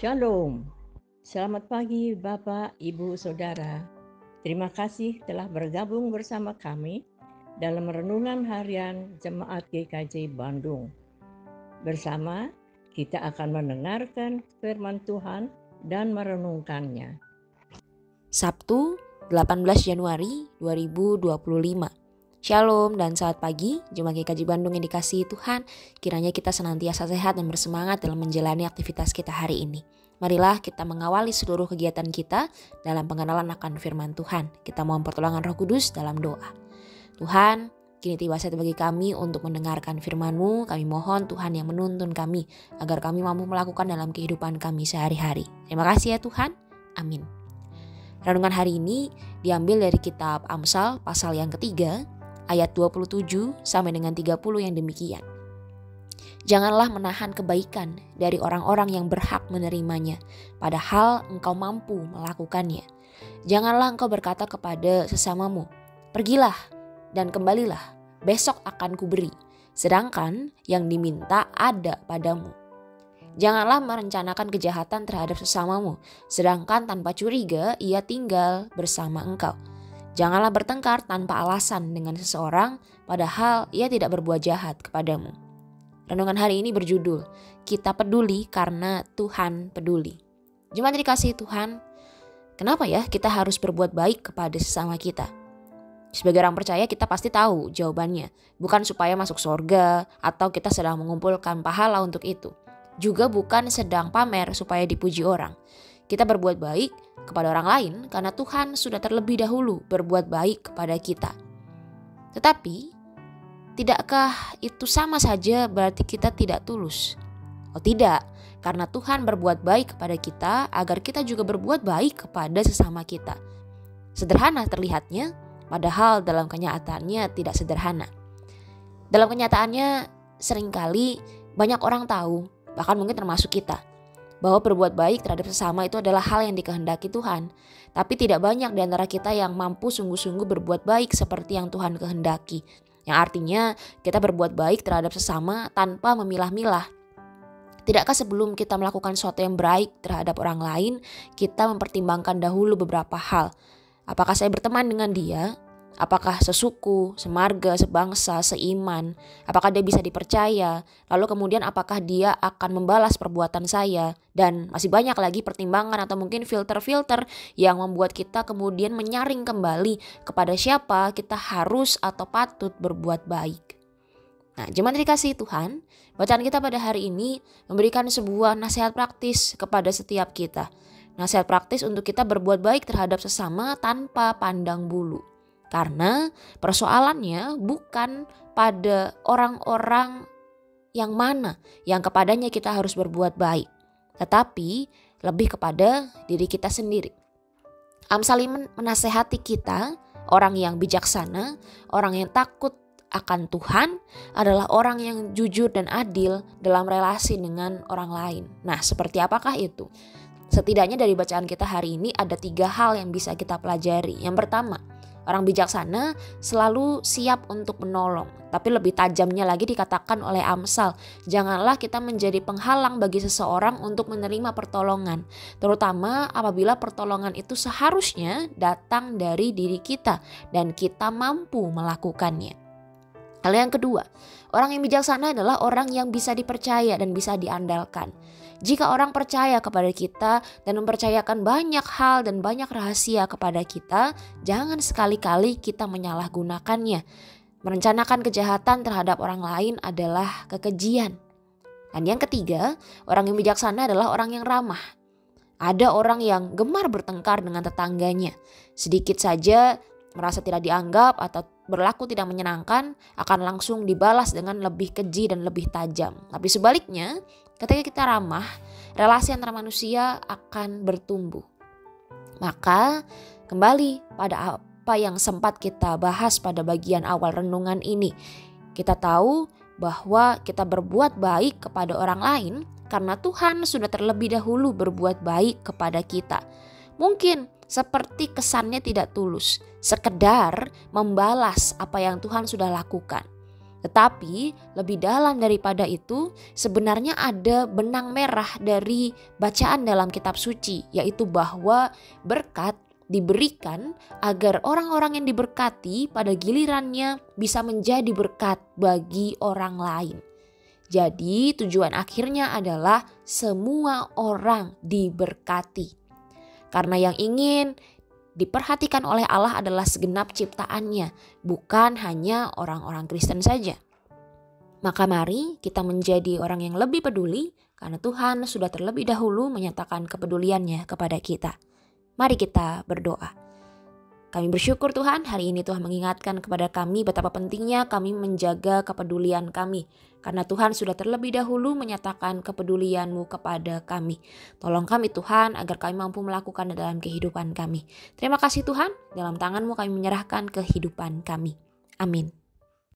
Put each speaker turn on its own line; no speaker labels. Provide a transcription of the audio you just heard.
Shalom. Selamat pagi Bapak, Ibu, Saudara. Terima kasih telah bergabung bersama kami dalam renungan harian Jemaat GKJ Bandung. Bersama kita akan mendengarkan firman Tuhan dan merenungkannya.
Sabtu 18 Januari 2025. Shalom dan selamat pagi Jemaat GKJ Bandung yang dikasihi Tuhan. Kiranya kita senantiasa sehat dan bersemangat dalam menjalani aktivitas kita hari ini. Marilah kita mengawali seluruh kegiatan kita dalam pengenalan akan firman Tuhan. Kita mohon pertolongan Roh Kudus dalam doa. Tuhan, kini tiba saatnya bagi kami untuk mendengarkan firman-Mu. Kami mohon Tuhan yang menuntun kami agar kami mampu melakukan dalam kehidupan kami sehari-hari. Terima kasih ya Tuhan. Amin. Renungan hari ini diambil dari kitab Amsal pasal yang ketiga, ayat 27 sampai dengan 30 yang demikian. Janganlah menahan kebaikan dari orang-orang yang berhak menerimanya, padahal engkau mampu melakukannya. Janganlah engkau berkata kepada sesamamu, pergilah dan kembalilah, besok akan kuberi, sedangkan yang diminta ada padamu. Janganlah merencanakan kejahatan terhadap sesamamu, sedangkan tanpa curiga ia tinggal bersama engkau. Janganlah bertengkar tanpa alasan dengan seseorang, padahal ia tidak berbuat jahat kepadamu. Renungan hari ini berjudul, Kita peduli karena Tuhan peduli. Jemaat dikasihi Tuhan, kenapa ya kita harus berbuat baik kepada sesama kita? Sebagai orang percaya kita pasti tahu jawabannya, bukan supaya masuk surga atau kita sedang mengumpulkan pahala untuk itu. Juga bukan sedang pamer supaya dipuji orang. Kita berbuat baik kepada orang lain karena Tuhan sudah terlebih dahulu berbuat baik kepada kita. Tetapi, tidakkah itu sama saja berarti kita tidak tulus? Oh tidak, karena Tuhan berbuat baik kepada kita agar kita juga berbuat baik kepada sesama kita. Sederhana terlihatnya, padahal dalam kenyataannya tidak sederhana. Dalam kenyataannya seringkali banyak orang tahu, bahkan mungkin termasuk kita, bahwa berbuat baik terhadap sesama itu adalah hal yang dikehendaki Tuhan. Tapi tidak banyak di antara kita yang mampu sungguh-sungguh berbuat baik seperti yang Tuhan kehendaki. Yang artinya kita berbuat baik terhadap sesama tanpa memilah-milah. Tidakkah sebelum kita melakukan sesuatu yang baik terhadap orang lain, kita mempertimbangkan dahulu beberapa hal. Apakah saya berteman dengan dia? Apakah sesuku, semarga, sebangsa, seiman? Apakah dia bisa dipercaya? Lalu kemudian apakah dia akan membalas perbuatan saya? Dan masih banyak lagi pertimbangan atau mungkin filter-filter yang membuat kita kemudian menyaring kembali kepada siapa kita harus atau patut berbuat baik. Nah, jemaat dikasihi Tuhan, bacaan kita pada hari ini memberikan sebuah nasihat praktis kepada setiap kita. Nasihat praktis untuk kita berbuat baik terhadap sesama tanpa pandang bulu. Karena persoalannya bukan pada orang-orang yang mana yang kepadanya kita harus berbuat baik, tetapi lebih kepada diri kita sendiri. Amsal ini menasehati kita, orang yang bijaksana, orang yang takut akan Tuhan adalah orang yang jujur dan adil dalam relasi dengan orang lain. Nah, seperti apakah itu? Setidaknya dari bacaan kita hari ini ada 3 hal yang bisa kita pelajari. Yang pertama, orang bijaksana selalu siap untuk menolong. Tapi lebih tajamnya lagi dikatakan oleh Amsal, janganlah kita menjadi penghalang bagi seseorang untuk menerima pertolongan. Terutama apabila pertolongan itu seharusnya datang dari diri kita dan kita mampu melakukannya. Lalu yang kedua, orang yang bijaksana adalah orang yang bisa dipercaya dan bisa diandalkan. Jika orang percaya kepada kita dan mempercayakan banyak hal dan banyak rahasia kepada kita, jangan sekali-kali kita menyalahgunakannya. Merencanakan kejahatan terhadap orang lain adalah kekejian. Dan yang ketiga, orang yang bijaksana adalah orang yang ramah. Ada orang yang gemar bertengkar dengan tetangganya. Sedikit saja merasa tidak dianggap atau berlaku tidak menyenangkan akan langsung dibalas dengan lebih keji dan lebih tajam. Tapi sebaliknya, ketika kita ramah, relasi antara manusia akan bertumbuh. Maka kembali pada apa yang sempat kita bahas pada bagian awal renungan ini. Kita tahu bahwa kita berbuat baik kepada orang lain karena Tuhan sudah terlebih dahulu berbuat baik kepada kita. Mungkin seperti kesannya tidak tulus, sekedar membalas apa yang Tuhan sudah lakukan. Tetapi lebih dalam daripada itu, sebenarnya ada benang merah dari bacaan dalam kitab suci, yaitu bahwa berkat diberikan agar orang-orang yang diberkati pada gilirannya bisa menjadi berkat bagi orang lain. Jadi tujuan akhirnya adalah semua orang diberkati. Karena yang ingin diperhatikan oleh Allah adalah segenap ciptaannya, bukan hanya orang-orang Kristen saja. Maka mari kita menjadi orang yang lebih peduli karena Tuhan sudah terlebih dahulu menyatakan kepeduliannya kepada kita. Mari kita berdoa. Kami bersyukur Tuhan, hari ini Tuhan mengingatkan kepada kami betapa pentingnya kami menjaga kepedulian kami. Karena Tuhan sudah terlebih dahulu menyatakan kepedulian-Mu kepada kami. Tolong kami Tuhan agar kami mampu melakukan dalam kehidupan kami. Terima kasih Tuhan, dalam tangan-Mu kami menyerahkan kehidupan kami. Amin.